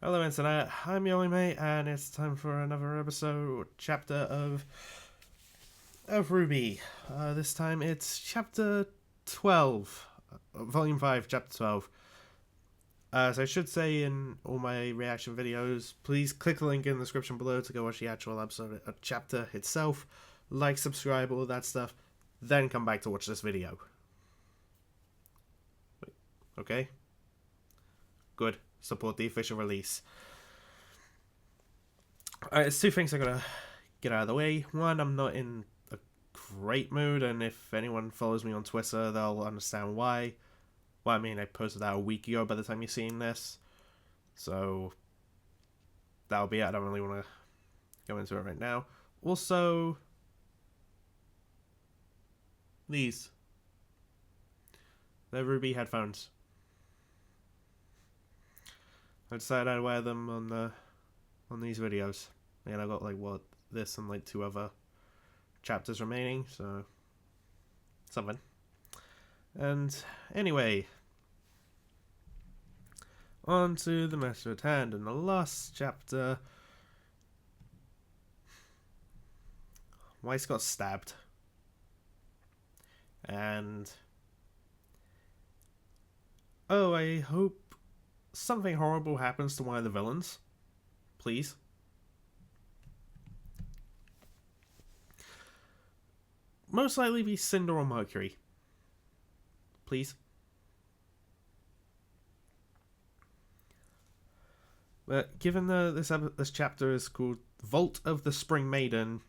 Hello Internet, I'm your only mate, and it's time for another episode, chapter of RWBY. This time it's chapter 12, volume 5, chapter 12. As I should say in all my reaction videos, please click the link in the description below to go watch the actual episode, chapter itself, like, subscribe, all that stuff, then come back to watch this video. Okay? Good. Support the official release. There's two things I gotta get out of the way. One, I'm not in a great mood, and if anyone follows me on Twitter, they'll understand why. Well, I mean, I posted that a week ago by the time you're seeing this. So, that'll be it. I don't really want to go into it right now. Also, these. They're RWBY headphones. I decided I'd wear them on these videos. And I got this and two other chapters remaining, so something. And anyway, on to the matter at hand. In the last chapter, Weiss got stabbed, and I hope something horrible happens to one of the villains. Please. Most likely be Cinder or Mercury. Please. But given this chapter is called Vault of the Spring Maiden,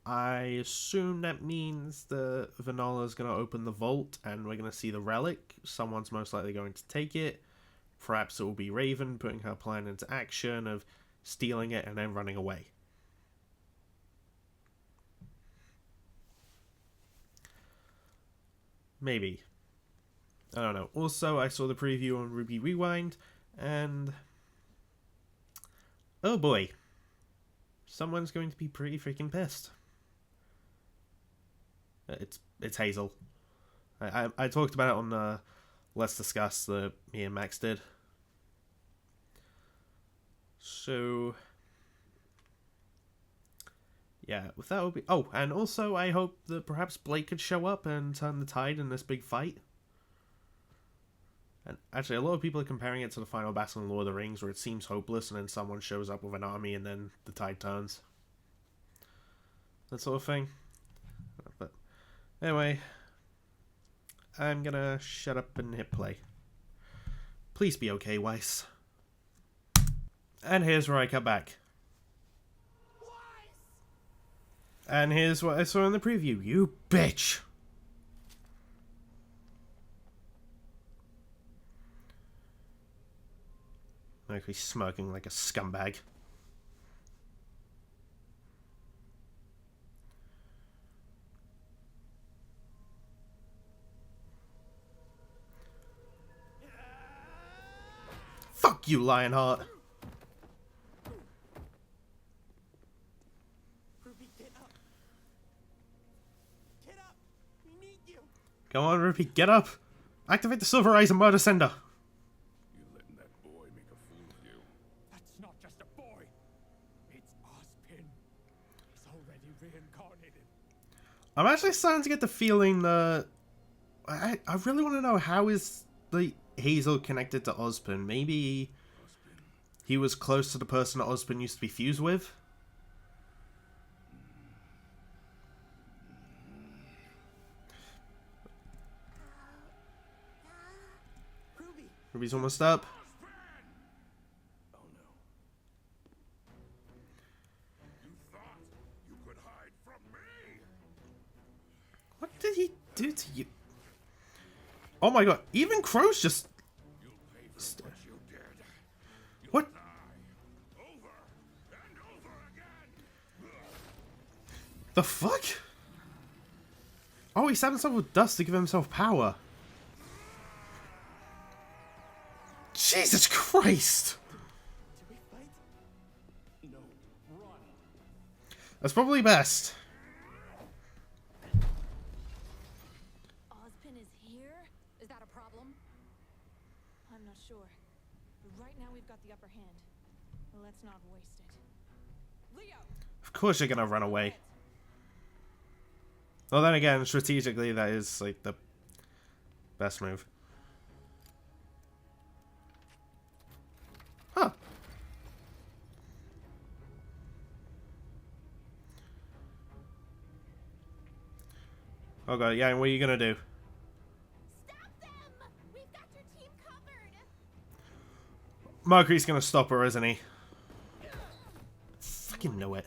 I assume that means the Vanala's going to open the vault and we're going to see the relic. Someone's most likely going to take it. Perhaps it will be Raven putting her plan into action of stealing it and then running away. Maybe. I don't know. Also, I saw the preview on RWBY Rewind, and oh boy, someone's going to be pretty freaking pissed. It's Hazel. I talked about it on Let's Discuss that me and Max did. So yeah, that would be. Oh, and also I hope that perhaps Blake could show up and turn the tide in this big fight. And actually, a lot of people are comparing it to the final battle in Lord of the Rings, where it seems hopeless, and then someone shows up with an army, and then the tide turns. That sort of thing. But anyway, I'm gonna shut up and hit play. Please be okay, Weiss. And here's where I cut back. And here's what I saw in the preview. You bitch! Mercury smirking like a scumbag. Fuck you, Lionheart! Come on, Ruby, get up! Activate the Silver Eyes and Murder Sender! You letting that boy make a fool of you? That's not just a boy. It's Ozpin. He's already reincarnated. I'm actually starting to get the feeling that... I really want to know, how is Hazel connected to Ozpin? Maybe he was close to the person that Ozpin used to be fused with? Ruby's almost up. Oh no. You thought you could hide from me? What did he do to you? Oh my god, even Crow's just... You'll pay for what you did. You'll What? die over and over again. The fuck? Oh, he stabbed himself with dust to give himself power. Jesus Christ! Do we fight? No. Run. That's probably best. Ozpin is here? Is that a problem? I'm not sure. But right now we've got the upper hand. Let's not waste it. Leo! Of course you're gonna run away. Well, then again, strategically, that is, like, the best move. Huh. Oh god, yeah, and what are you gonna do? Stop them! We've got your team covered! Mercury's gonna stop her, isn't he? Fucking know it.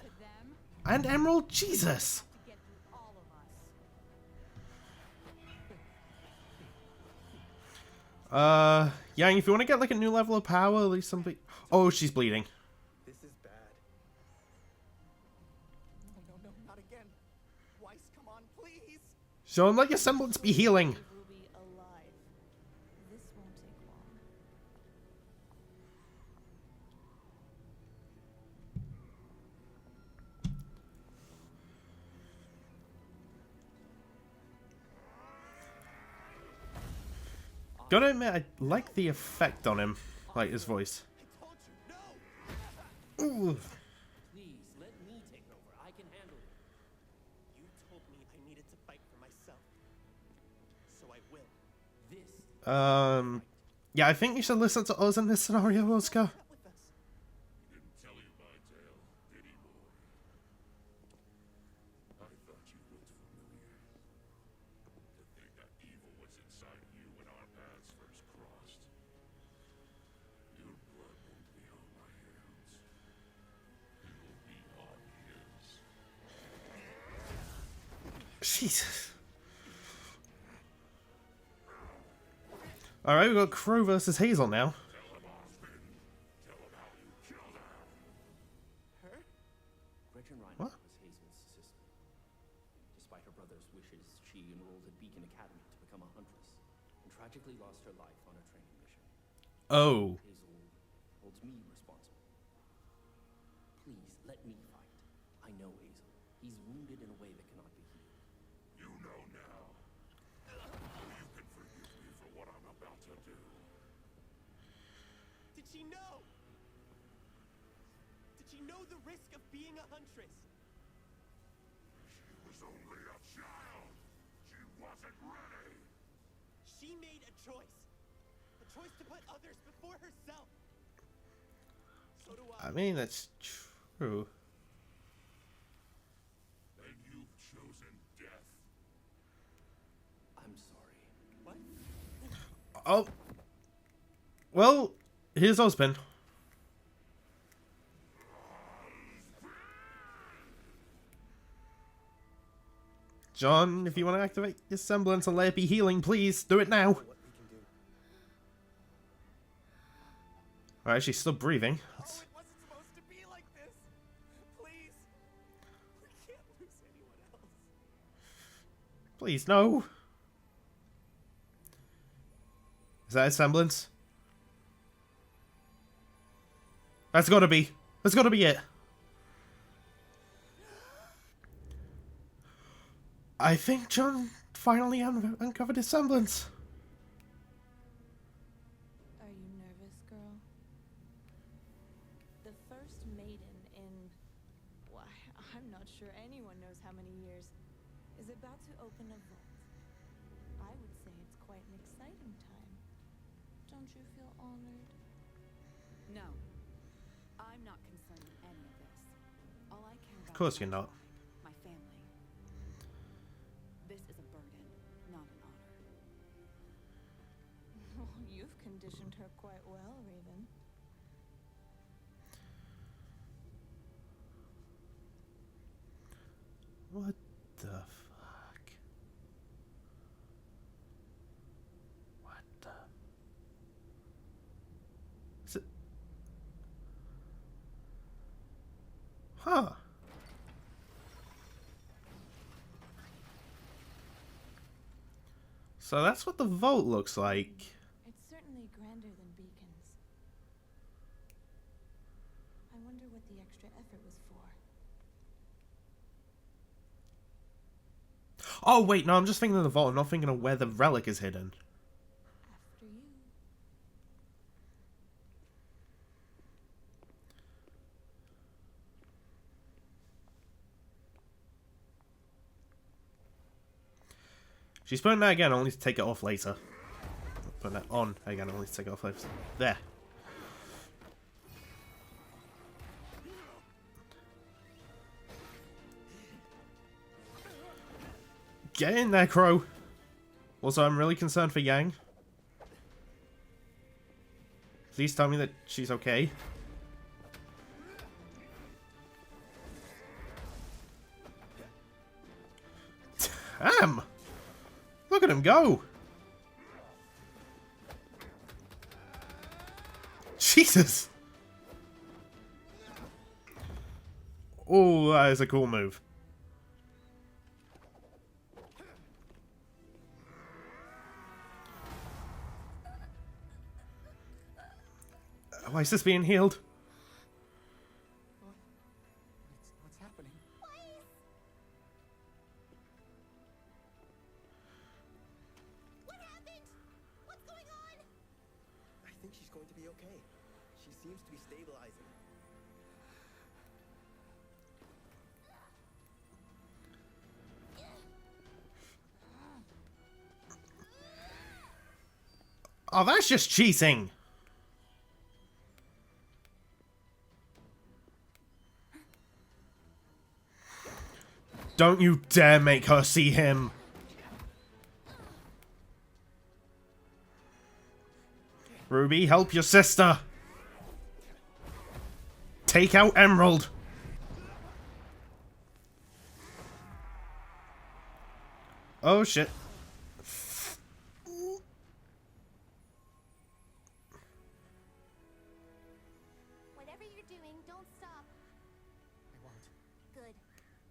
And Emerald? Jesus! To get through all of us. Yang, if you want to get, like, a new level of power, at least something... Oh, she's bleeding. This is bad. No, not again. Weiss, come on, please. So let your semblance be healing. Ruby alive. This won't take long. Gotta admit, I like the effect on him. Like his voice. I told you, no. Ooh. Please, let me take over. I can handle it. You told me I needed to fight for myself. So I will. This Yeah, I think you should listen to us in this scenario, Oscar. Not with us. He didn't tell you my tale, did he, boy? I thought you looked familiar. To think that evil was inside of you when our paths first crossed. Your blood won't be on my hands. It will be on his. Jesus. Alright, we've got Crow versus Hazel now. Tell him, Osmond. Tell him how you killed her. Her? Gretchen Reinhardt What? was Hazel's assistant. Despite her brother's wishes, she enrolled at Beacon Academy to become a huntress, and tragically lost her life on a training mission. Oh. Hazel holds me responsible. Please, let me fight. I know Hazel. He's wounded in a way that cannot be healed. You know now. You can forgive me for what I'm about to do. Did she know? Did she know the risk of being a huntress? She was only a child. She wasn't ready. She made a choice. A choice to put others before herself. So do I. I mean, that's true. And you've chosen death. I'm sorry. What? Oh. Well, here's Osmond. John, if you want to activate your semblance and let it be healing, please do it now. What we can do. Alright, she's still breathing. Oh, it wasn't supposed to be like this. Please. We can't lose anyone else. Please, no. Is that a semblance? That's gotta be. That's gotta be it. I think John finally uncovered his semblance. Are you nervous, girl? The first maiden in... Why, I'm not sure anyone knows how many years, is about to open a vault. I would say it's quite an exciting time. Don't you feel honored? No. I'm not concerned with any of this. All I care about Of course is you're my not. tribe, my family. This is a burden, not an honor. Oh, you've conditioned her quite well, Raven. What the fuck? What the... Is it... Huh. So that's what the vault looks like. It's certainly grander than Beacon's. I wonder what the extra effort was for. Oh wait, no, I'm just thinking of the vault. I'm not thinking of where the relic is hidden. After you. She's putting that again, only to take it off later. Putting that on again, only to take it off later. There. Get in there, Crow. Also, I'm really concerned for Yang. Please tell me that she's okay. Damn! Look at him go! Jesus! Oh, that is a cool move. Why is this being healed? What's happening? What happened? What's going on? I think she's going to be okay. She seems to be stabilizing. Oh, that's just cheating! Don't you dare make her see him! Ruby, help your sister! Take out Emerald! Oh shit. Whatever you're doing, don't stop. I won't. Good.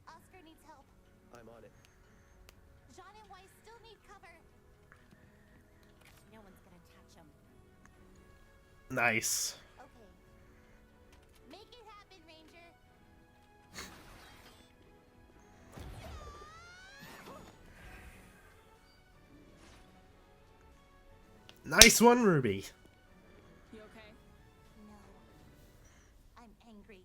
Oscar needs help. I'm on it. Jean and Weiss still need cover. No one's gonna touch them. Nice. Okay. Make it happen, Ranger. Nice one, Ruby. You okay? No. I'm angry.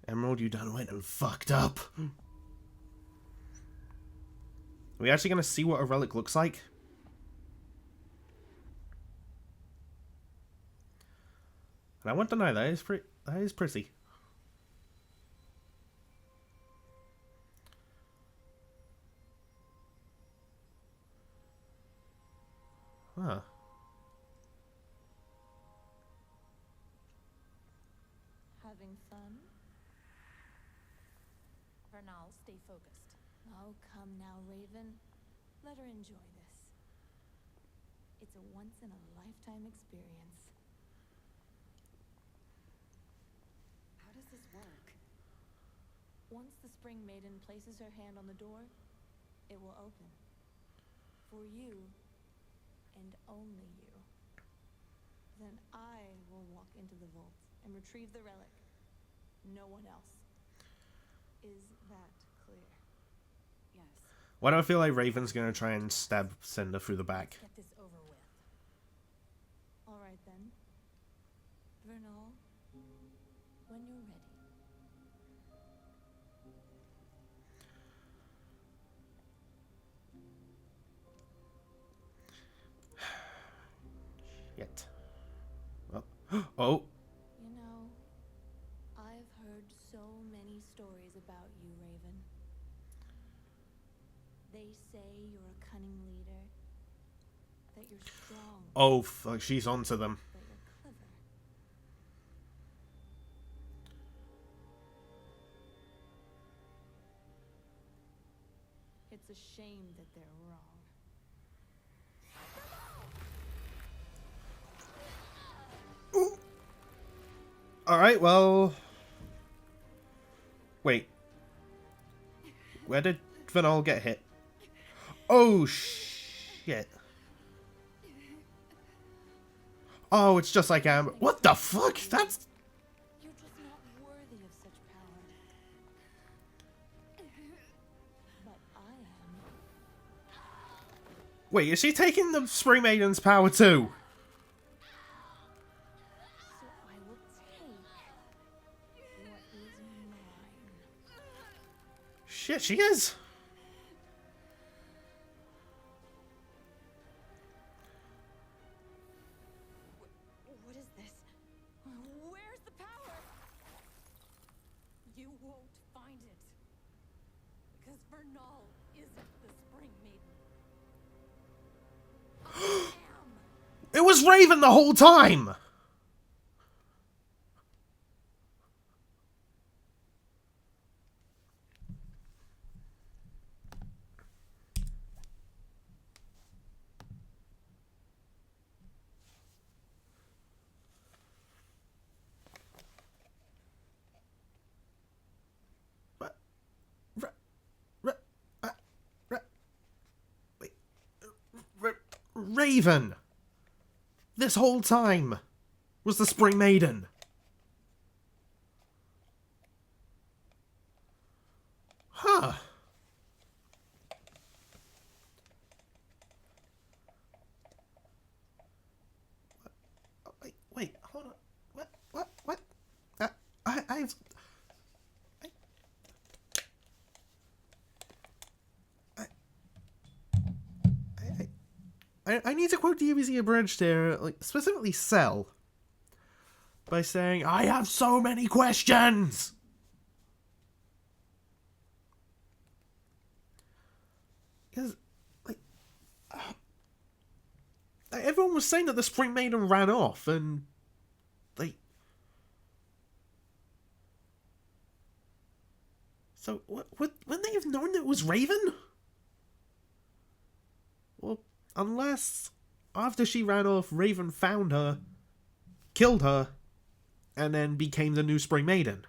Emerald, you done went and fucked up. Are we actually gonna see what a relic looks like? And I won't deny that is pretty. That is pretty. Huh. Having fun? Vernal, stay focused. Oh, come now, Raven. Let her enjoy this. It's a once-in-a-lifetime experience. How does this work? Once the Spring Maiden places her hand on the door, it will open. For you, and only you. Then I will walk into the vault and retrieve the relic. No one else. Is that clear? Yes. Why do I feel like Raven's gonna try and stab Cinder through the back? Get this over with. All right then. Vernal, when you're ready. Yet. Oh. Oh. You know, I've heard so many stories about you, Raven. They say you're a cunning leader, that you're strong, Oh, fuck, she's onto them. that you're clever. It's a shame that they're wrong. Alright, well... Wait. Where did Vernal get hit? Oh, shit. Oh, it's just like Amber. What the fuck? That's... You're just not worthy of such power. But I am. Wait, is she taking the Spring Maiden's power too? So I will take what is mine. Shit, she is. What is this? Where's the power? You won't find it. Because Vernal isn't the Spring Maiden. It was Raven the whole time! Raven! This whole time was the Spring Maiden. Huh. Wait, hold on. What? I need to quote the ABC Abridged here, like, specifically Cell, by saying, I have so many questions! Because, like, everyone was saying that the Spring Maiden ran off, and, like, so, wouldn't they have known that it was Raven? Well, unless, after she ran off, Raven found her, killed her, and then became the new Spring Maiden.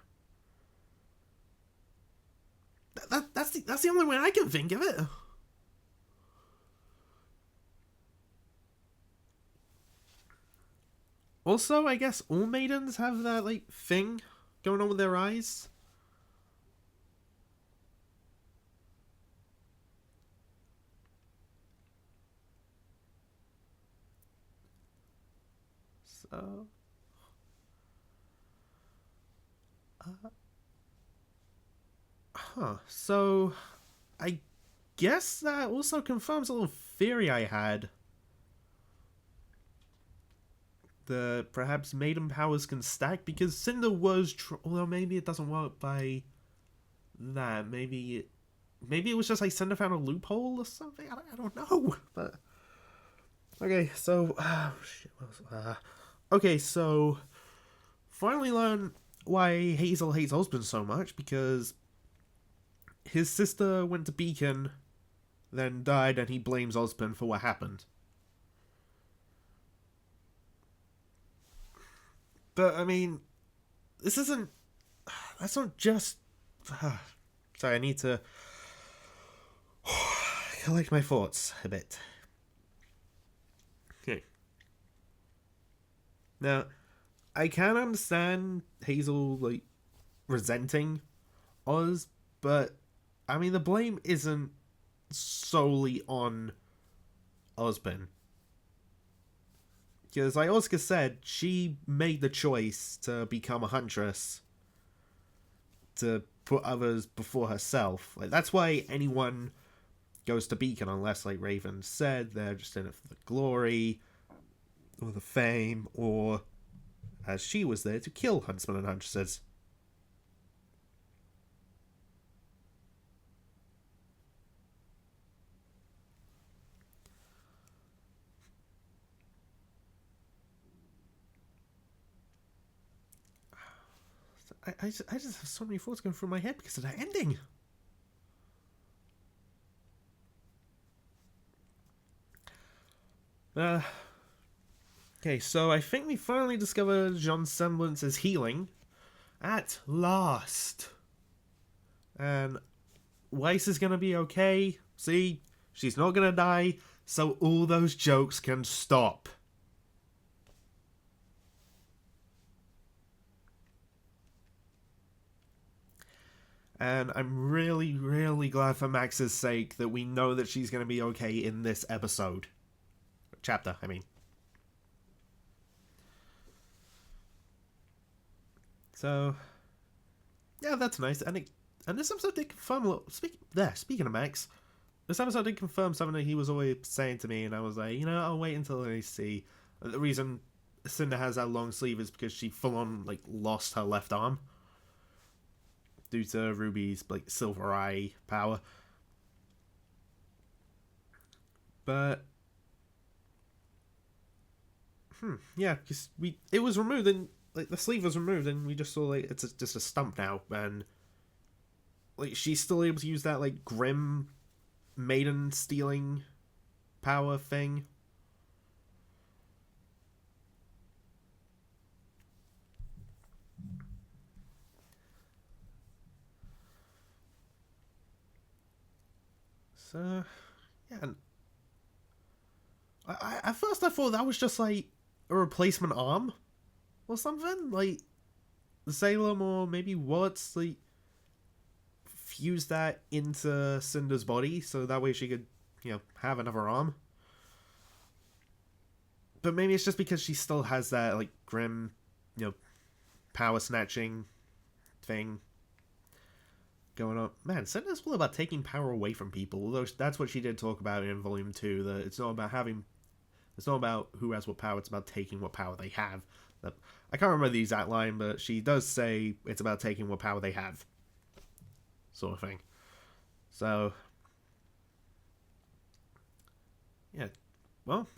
That's the only way I can think of it. Also, I guess all maidens have that, like, thing going on with their eyes. So... So, I guess that also confirms a little theory I had. That perhaps maiden powers can stack, because Cinder was... although maybe it doesn't work by that. Maybe it was just like Cinder found a loophole or something? I don't know. But... okay, so... shit, okay, so... finally learn why Hazel hates Osborn so much, because his sister went to Beacon, then died, and he blames Osborn for what happened. But, I mean, this isn't... that's not just... sorry, I need to collect my thoughts a bit. Okay. Now, I can understand Hazel, like, resenting Oz, but, I mean, the blame isn't solely on Osborn. Because, like Oscar said, she made the choice to become a huntress, to put others before herself. Like, that's why anyone goes to Beacon, unless, like Raven said, they're just in it for the glory, or the fame, or, as she was there, to kill huntsmen and huntresses. I just have so many thoughts going through my head because of that ending. Okay, so I think we finally discovered Jean's semblance is healing. At last. And Weiss is gonna be okay. See, she's not gonna die, so all those jokes can stop. And I'm really, really glad for Max's sake that we know that she's going to be okay in this episode. Chapter, I mean. So, yeah, that's nice. And And this episode did confirm a little... Speaking of Max, this episode did confirm something that he was always saying to me, and I was like, you know, I'll wait until I see. The reason Cinder has that long sleeve is because she full-on, like, lost her left arm due to Ruby's, like, silver eye power. But... yeah, because it was removed, and, like, the sleeve was removed, and we just saw, like, it's just a stump now, and... like, she's still able to use that, like, grim maiden stealing power thing. So, yeah. At first I thought that was just, like, a replacement arm or something. Like, Salem or maybe Watts, like, fuse that into Cinder's body so that way she could, you know, have another arm. But maybe it's just because she still has that, like, grim, you know, power snatching thing going on. Man, Cinder's all about taking power away from people, although that's what she did talk about in Volume 2, that it's not about who has what power, it's about taking what power they have. I can't remember the exact line, but she does say it's about taking what power they have. Sort of thing. So, yeah. Well,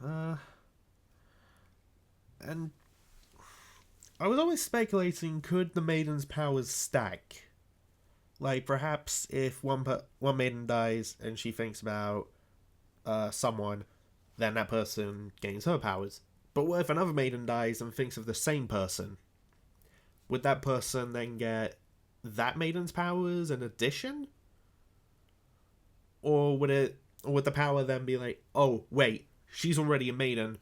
and I was always speculating, could the maiden's powers stack? Like, perhaps if one maiden dies and she thinks about someone, then that person gains her powers. But what if another maiden dies and thinks of the same person? Would that person then get that maiden's powers in addition? Or would the power then be like, oh wait, she's already a maiden,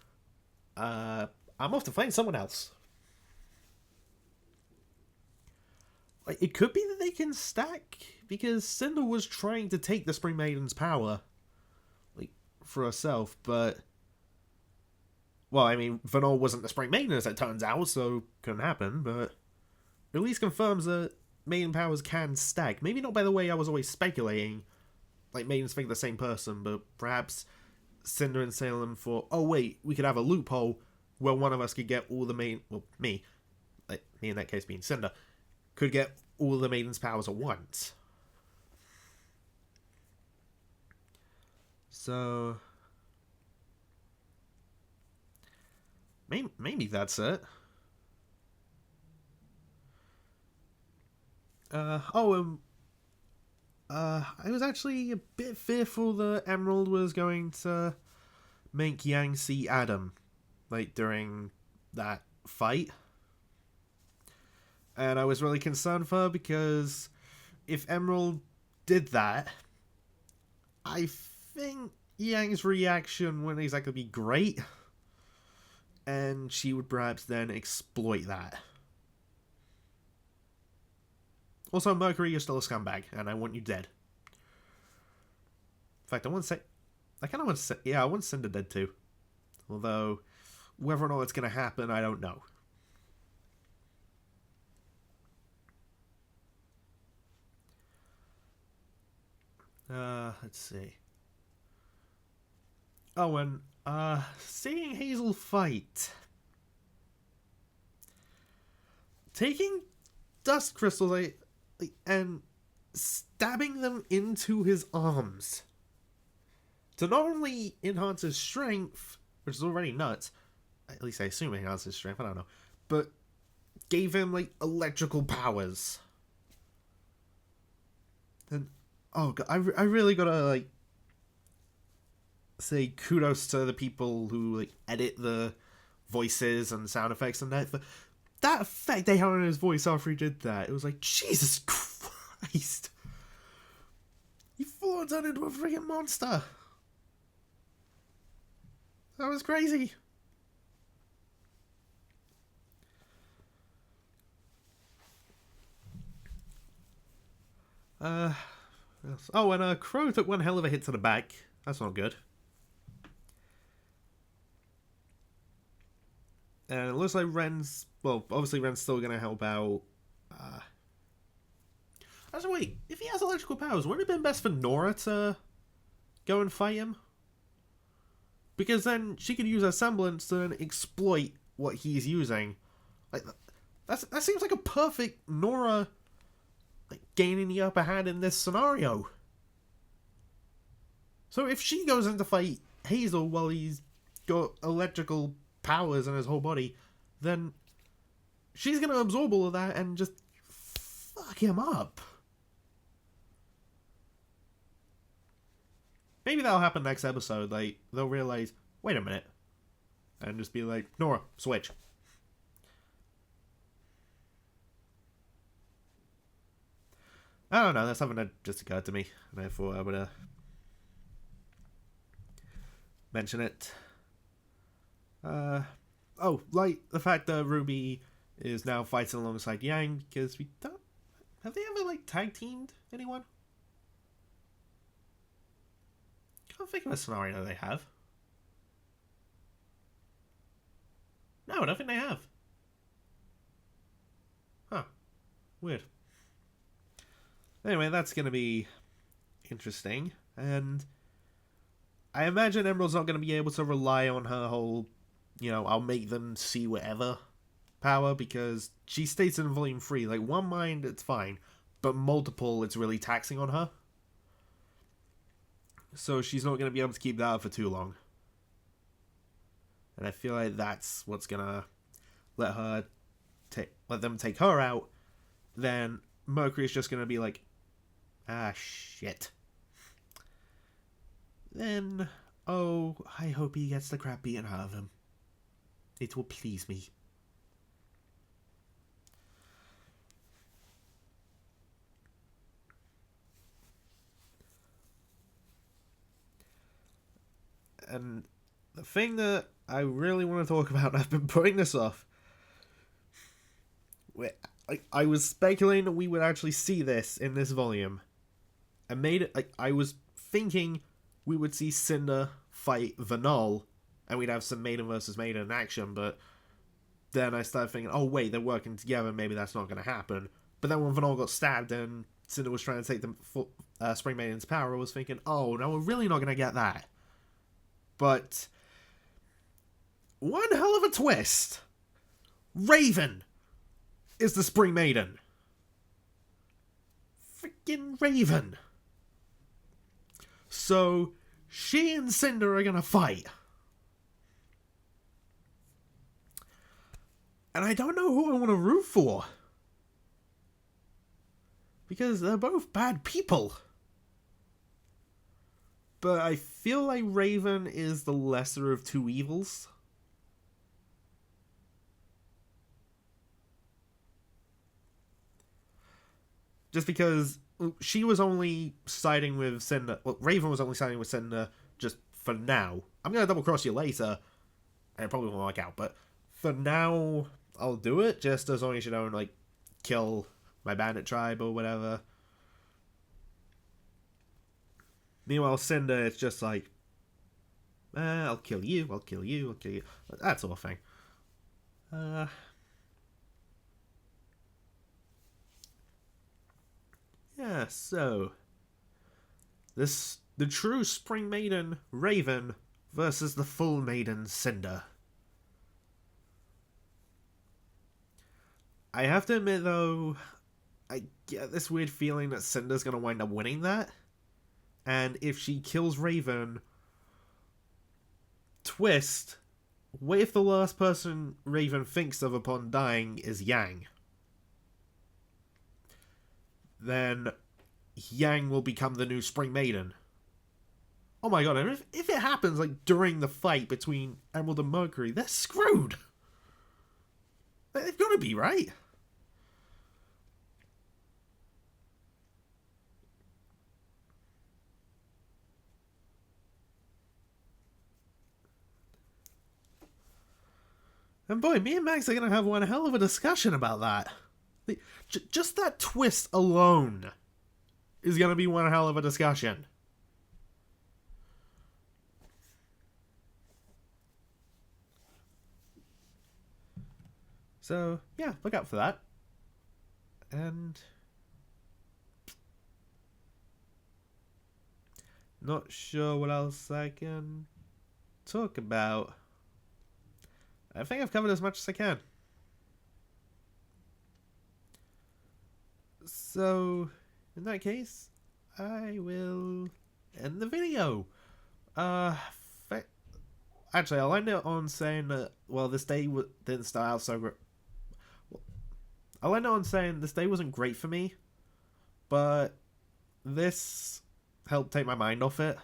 I'm off to find someone else? Like, it could be that they can stack, because Cinder was trying to take the Spring Maiden's power, like, for herself, but... well, I mean, Vanol wasn't the Spring Maiden, as it turns out, so couldn't happen, but... at least confirms that maiden powers can stack. Maybe not by the way I was always speculating, like maidens think the same person, but perhaps Cinder and Salem thought, oh wait, we could have a loophole where one of us could get all the maiden... well, me in that case being Cinder, could get all the maiden's powers at once. So... maybe that's it. I was actually a bit fearful that Emerald was going to make Yang see Adam, like, during that fight. And I was really concerned for her, because if Emerald did that, I think Yang's reaction wouldn't exactly be great. And she would perhaps then exploit that. Also, Mercury, you're still a scumbag, and I want you dead. In fact, I want Cinder dead too. Although, whether or not it's going to happen, I don't know. Let's see. Oh, and, seeing Hazel fight. Taking dust crystals, and stabbing them into his arms to not only enhance his strength, which is already nuts, at least I assume it enhances his strength, I don't know, but gave him, like, electrical powers. And, oh god, I really gotta, like, say kudos to the people who, like, edit the voices and sound effects and that effect they had on his voice after he did that. It was like, Jesus Christ. He full on turned into a freaking monster. That was crazy. Oh, and Crow took one hell of a hit to the back. That's not good. And it looks like Ren's... well, obviously Ren's still going to help out... Actually, wait, if he has electrical powers, wouldn't it have been best for Nora to go and fight him? Because then she could use her semblance to then exploit what he's using. Like, that seems like a perfect Nora, like, gaining the upper hand in this scenario. So if she goes in to fight Hazel while he's got electrical powers in his whole body, then she's gonna absorb all of that and just fuck him up. Maybe that'll happen next episode. Like, they'll realize, wait a minute, and just be like, Nora, switch. I don't know, that's something that just occurred to me, and I thought I would mention it. Oh, like the fact that Ruby is now fighting alongside Yang, because we don't... Have they ever, like, tag-teamed anyone? Can't think of a scenario they have. No, I don't think they have. Huh. Weird. Anyway, that's going to be interesting. And I imagine Emerald's not going to be able to rely on her whole, you know, I'll make them see whatever power, because she states in Volume 3, like, one mind, it's fine, but multiple, it's really taxing on her. So she's not going to be able to keep that up for too long. And I feel like that's what's going to let them take her out. Then Mercury's just going to be like, ah, shit. Then, oh, I hope he gets the crap beaten out of him. It will please me. And the thing that I really want to talk about, and I've been putting this off, I was speculating that we would actually see this in this volume. I was thinking we would see Cinder fight Vanal, and we'd have some Maiden versus Maiden in action, but then I started thinking, oh wait, they're working together, maybe that's not going to happen. But then when Vanal got stabbed and Cinder was trying to take the Spring Maiden's power, I was thinking, oh, no, we're really not going to get that. But one hell of a twist. Raven is the Spring Maiden. Freaking Raven. So she and Cinder are gonna fight. And I don't know who I want to root for. Because they're both bad people. But I feel like Raven is the lesser of two evils. Just because she was only siding with Cinder. Well, Raven was only siding with Cinder just for now. I'm going to double cross you later. And it probably won't work out. But for now, I'll do it. Just as long as you don't, like, kill my bandit tribe or whatever. Meanwhile, Cinder, it's just like, I'll kill you, I'll kill you, I'll kill you. That sort of thing. Yeah, so the true Spring Maiden, Raven, versus the full Maiden, Cinder. I have to admit, though, I get this weird feeling that Cinder's going to wind up winning that. And if she kills Raven, twist, what if the last person Raven thinks of upon dying is Yang? Then Yang will become the new Spring Maiden. Oh my god, and if it happens like during the fight between Emerald and Mercury, they're screwed. They've got to be, right? And boy, me and Max are going to have one hell of a discussion about that. Just that twist alone is going to be one hell of a discussion. So, yeah, look out for that. And Not sure what else I can talk about. I think I've covered as much as I can. So, in that case, I will end the video. Actually, I'll end it on saying that, well, this day didn't start out so great. I'll end it on saying this day wasn't great for me, but this helped take my mind off it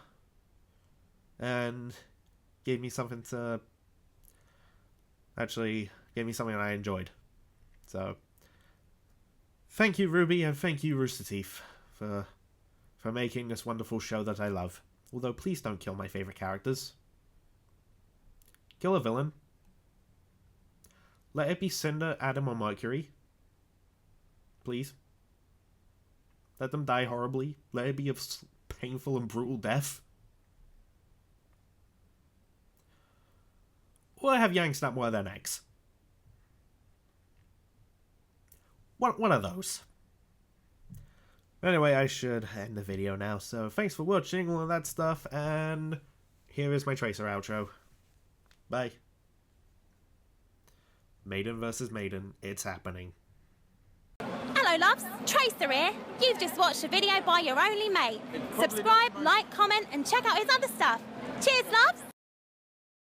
and gave me something to actually gave me something I enjoyed. So thank you, Ruby, and thank you, Rooster Teeth, for making this wonderful show that I love. Although please don't kill my favorite characters. Kill a villain. Let it be Cinder, Adam, or Mercury. Please. Let them die horribly. Let it be a painful and brutal death. Or have Yang snap one of their necks. One of those. Anyway, I should end the video now, so thanks for watching, all of that stuff, and here is my Tracer outro. Bye. Maiden versus Maiden, it's happening. Hello, loves. Tracer here. You've just watched a video by your only mate. Subscribe, like, comment, and check out his other stuff. Cheers, loves.